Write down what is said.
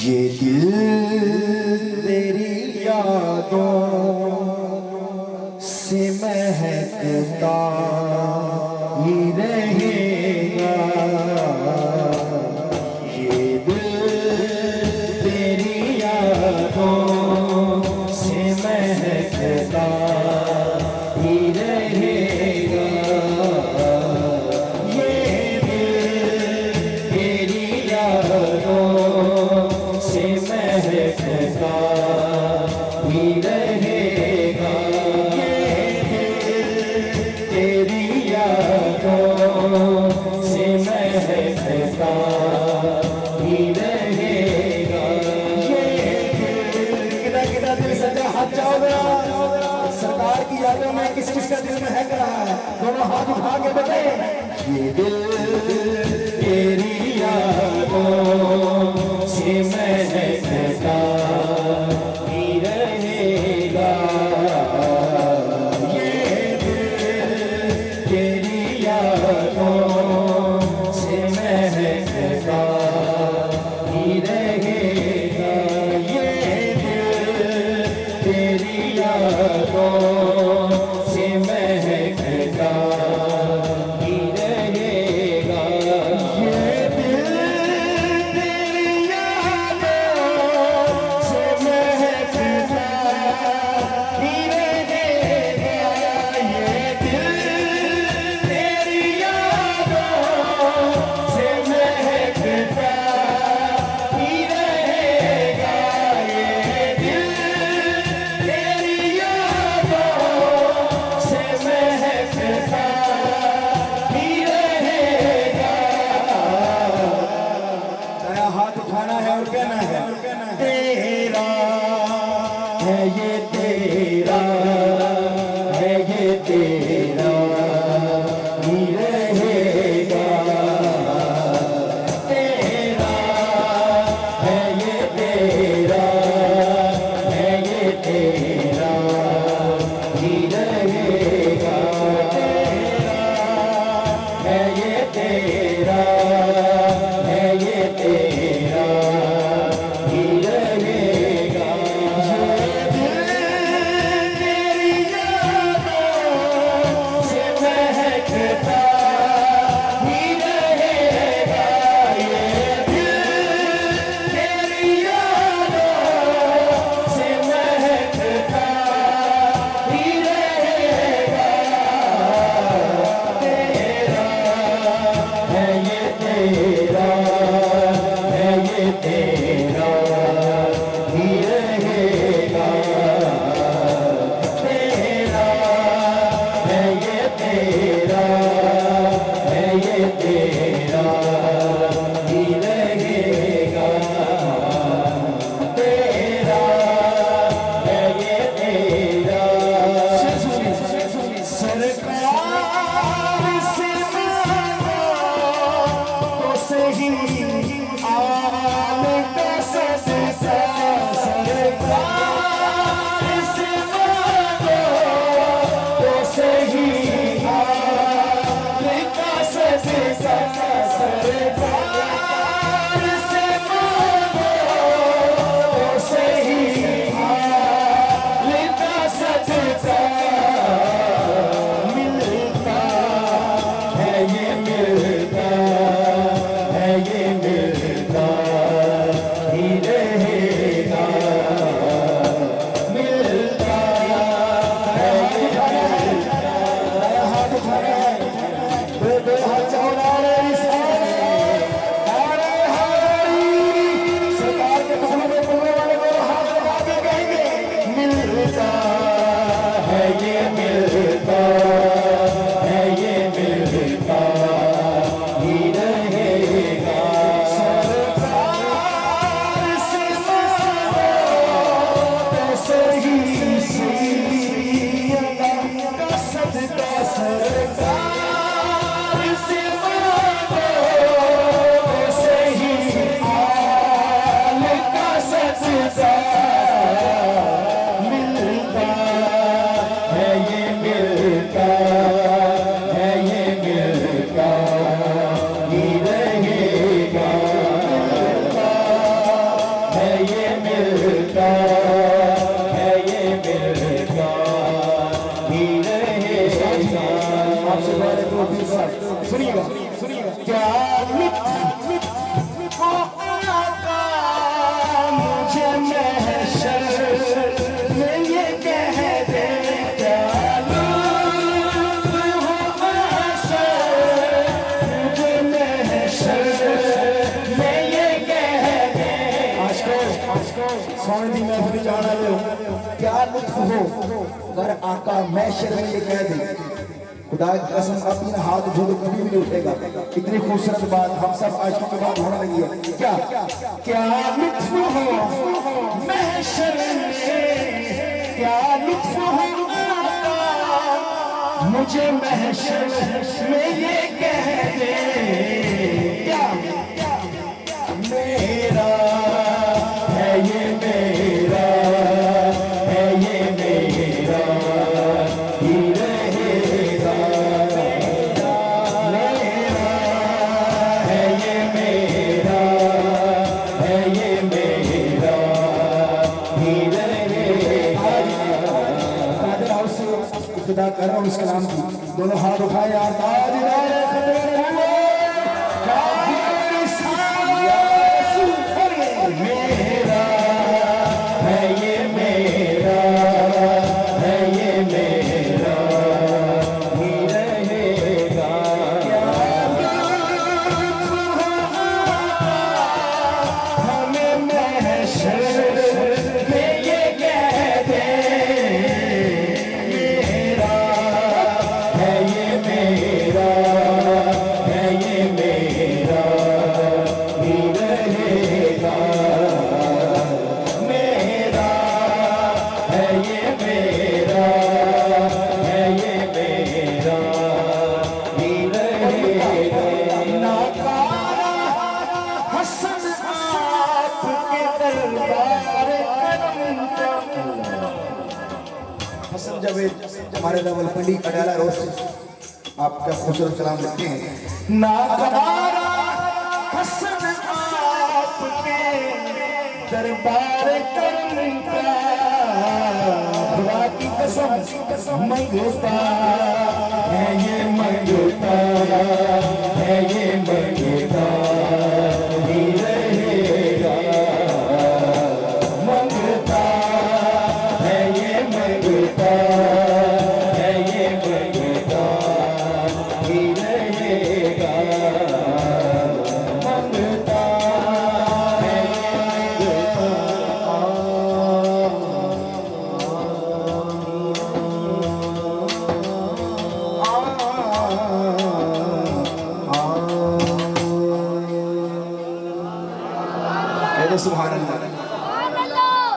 ये दिल तेरी यादों से महकता ही रहेगा। ये दिल तेरी यादों से महकता ही रहेगा। ये दिल तेरी यादों से महकता ही रहेगा। ये दिल तेरी यादों से महकता ही रहेगा। ये दिल कितना दिल सजा हाथ जाओगे सरकार की यादों में किस किस का दिल महक रहा है? दोनों हाथ उठा के बताए। ये दिल तेरी यादों से महकता ही रहेगा। ये दिल तेरी यादों से महकता ही रहेगा। ये दिल तेरी यादों से महकता ही रहेगा। ये दिल तेरी यादों से महकता ही रहेगा। ये दिल तेरी यादों से महकता ही रहेगा। ये दिल तेरी यादों से महकता ही रहेगा। नया हाथ उठाना है और कहना है तेरा है ये तेरा है ये तेरा ही रहेगा। तेरा है ये तेरा है ये तेरा ही रहेगा। तेरा है ये तेरा है ये तेरा ही रहेगा। ये दिल तेरी यादों से महकता ही रहेगा। ये दिल तेरी यादों से महकता ही रहेगा। तेरा है ये तेरा है ये तेरा ही रहेगा। तेरा है ये तेरा है ये तेरा ही रहेगा। तेरा है ये तेरा सरकार से मांगो तो सही आल का सदका। सरकार से मांगो तो सही आल का सदका। सरकार से मांगो तो सही आल का सदका। मिलता है ये मिलता है ये क्या लुत्फ हो आका मुझे महशर में ये कह दे, क्या लुत्फ हो महशर मुझे महशर में ये कह दे। आशको सोने दी महफिल जाना लो, क्या लुत्फ हो अगर आका महशर में ये कह दे। खुदा की कसम अपने हाथ जो कभी भी नहीं उठेगा। इतनी खूबसूरत बात हम सब आशिकों के बाद होने लगी है। क्या क्या लुत्फ हो महशर में, क्या लुत्फ हो आका मुझे महशर में ये कह दे, क्या मेरा है ये मेरा है ये मेरा ही रहेगा, मेरा है ये मेरा है ये मेरा ही रहेगा। कादिर हाउस से इब्तिदा कर रहा हूँ इस कलाम की। दोनों हाथ उठाए यार, मेरा है ये मेरा है ये मेरा ही रहेगा। हमें महशर में ये कह दे, मेरा है ये मेरा है ये मेरा ही रहेगा, मेरा है ये मेरा है ये मेरा ही रहेगा। नाकारा हसन आपके दरबार करम का। हसन जावेद हमारे रावलपिंडी अडाला रोड से आपका खूबसूरत सलाम लिखते हैं। नाकारा हसन आपके दरबार करम का, खुदा की कसम मंगता है ये मंगता है ये मंगता ही रहेगा, मंगता है ये मंगता है ये मंगता ही रहेगा, मंगता है ये सुभान अल्लाह।